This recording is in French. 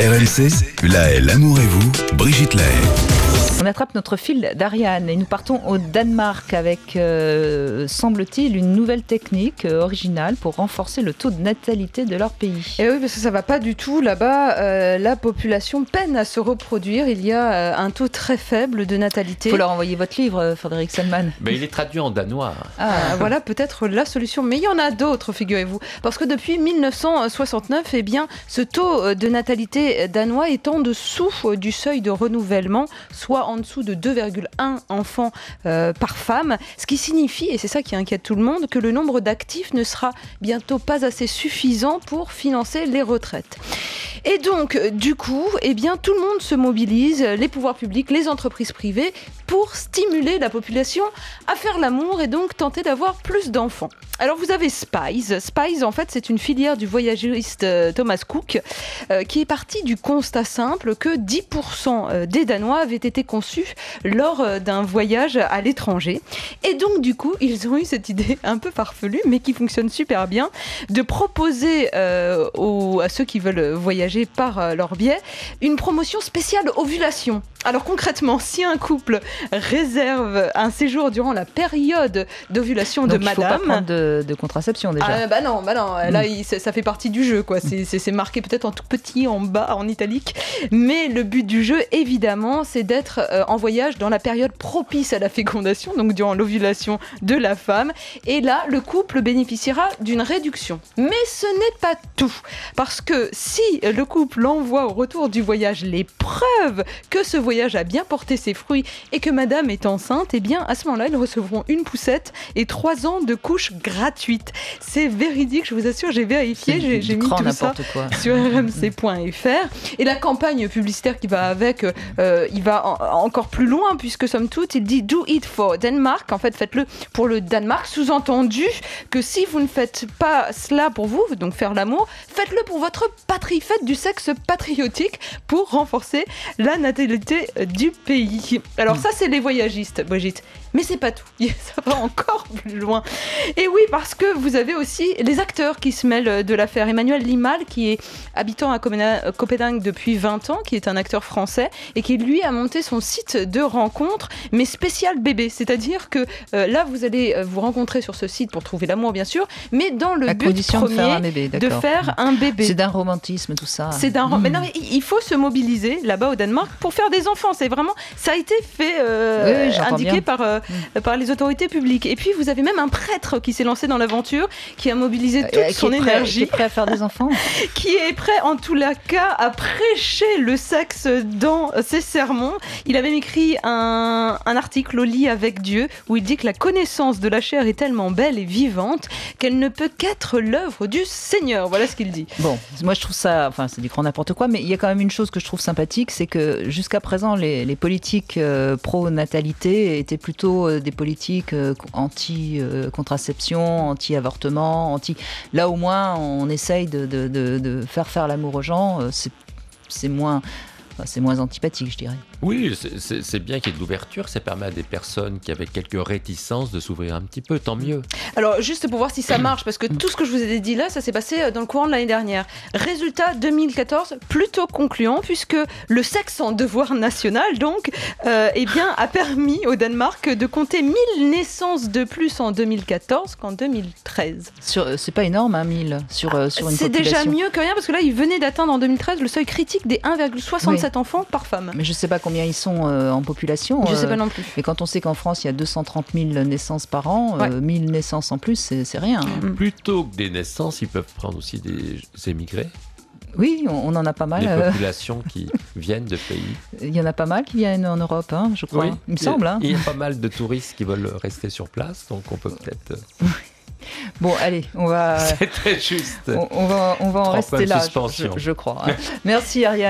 RMC, l'amour et vous, Brigitte Lahaye. On attrape notre fil d'Ariane et nous partons au Danemark avec, semble-t-il, une nouvelle technique originale pour renforcer le taux de natalité de leur pays. Et oui, parce que ça va pas du tout. Là-bas, la population peine à se reproduire. Il y a un taux très faible de natalité. Il faut leur envoyer votre livre, Frédéric Selman. Mais il est traduit en danois. Voilà peut-être la solution. Mais il y en a d'autres, figurez-vous. Parce que depuis 1969, eh bien, ce taux de natalité danois est en dessous du seuil de renouvellement, soit en dessous de 2,1 enfants par femme, ce qui signifie, et c'est ça qui inquiète tout le monde, que le nombre d'actifs ne sera bientôt pas assez suffisant pour financer les retraites. Et donc, du coup, eh bien, tout le monde se mobilise, les pouvoirs publics, les entreprises privées, pour stimuler la population à faire l'amour et donc tenter d'avoir plus d'enfants. Alors vous avez Spice. Spice, en fait, c'est une filière du voyagiste Thomas Cook qui est parti du constat simple que 10% des Danois avaient été conçus lors d'un voyage à l'étranger. Et donc, du coup, ils ont eu cette idée un peu farfelue, mais qui fonctionne super bien, de proposer à ceux qui veulent voyager par leur biais une promotion spéciale ovulation. Alors concrètement, si un couple réserve un séjour durant la période d'ovulation de madame... Donc il ne faut pas prendre de contraception déjà. Bah non. Là, ça fait partie du jeu, quoi. C'est marqué peut-être en tout petit, en bas, en italique. Mais le but du jeu, évidemment, c'est d'être en voyage dans la période propice à la fécondation, donc durant l'ovulation de la femme. Et là, le couple bénéficiera d'une réduction. Mais ce n'est pas tout. Parce que si le couple envoie au retour du voyage les preuves que ce voyage a bien porté ses fruits et que madame est enceinte, eh bien à ce moment-là, ils recevront une poussette et 3 ans de couche gratuite. C'est véridique, je vous assure, j'ai vérifié, j'ai mis tout ça sur rmc.fr. Et la campagne publicitaire qui va avec, il va encore plus loin, puisque somme toute, il dit « Do it for Denmark ». En fait, faites-le pour le Danemark, sous-entendu que si vous ne faites pas cela pour vous, donc faire l'amour, faites-le pour votre patrie, faites du sexe patriotique pour renforcer la natalité du pays. Alors ça, c'est les voyagistes, Brigitte. Mais c'est pas tout, ça va encore plus loin. Et oui, parce que vous avez aussi les acteurs qui se mêlent de l'affaire. Emmanuel Limal, qui est habitant à Copenhague depuis 20 ans, qui est un acteur français, et qui lui a monté son site de rencontre, mais spécial bébé. C'est-à-dire que là, vous allez vous rencontrer sur ce site pour trouver l'amour, bien sûr, mais dans le but premier de faire un bébé. C'est d'un romantisme, tout ça. Mais non, mais il faut se mobiliser là-bas au Danemark pour faire des enfants. C'est vraiment, ça a été fait, indiqué par les autorités publiques. Et puis vous avez même un prêtre qui s'est lancé dans l'aventure, qui a mobilisé toute son énergie, qui est prêt à faire des enfants, qui est prêt en tous les cas à prêcher le sexe dans ses sermons. Il a même écrit un article au lit avec Dieu où il dit que la connaissance de la chair est tellement belle et vivante qu'elle ne peut qu'être l'œuvre du Seigneur. Voilà ce qu'il dit. Bon, moi je trouve ça, c'est du grand n'importe quoi, mais il y a quand même une chose que je trouve sympathique, c'est que jusqu'à présent les politiques pro-natalité étaient plutôt des politiques anti-contraception, anti-avortement, Là au moins on essaye de faire l'amour aux gens, c'est moins antipathique, je dirais. Oui, c'est bien qu'il y ait de l'ouverture, ça permet à des personnes qui avaient quelques réticences de s'ouvrir un petit peu, tant mieux. Alors juste pour voir si ça marche, parce que tout ce que je vous ai dit là, ça s'est passé dans le courant de l'année dernière. Résultat 2014, plutôt concluant, puisque le sexe en devoir national, donc, a permis au Danemark de compter 1000 naissances de plus en 2014 qu'en 2013. C'est pas énorme, 1000 sur une population. C'est déjà mieux que rien, parce que là, ils venaient d'atteindre en 2013 le seuil critique des 1,67 enfants par femme. Mais je sais pas combien ils sont en population. Je sais pas non plus. Et quand on sait qu'en France, il y a 230 000 naissances par an, 1000 naissances en plus, c'est rien. Plutôt que des naissances, ils peuvent prendre aussi des émigrés. Oui, on en a pas mal. Des populations qui viennent de pays. Il y en a pas mal qui viennent en Europe, je crois. Oui, il me semble. Il y a pas mal de touristes qui veulent rester sur place, donc on peut peut-être... Bon, allez, on va... C'était juste. On va en rester là, suspension. je crois. Merci Ariane.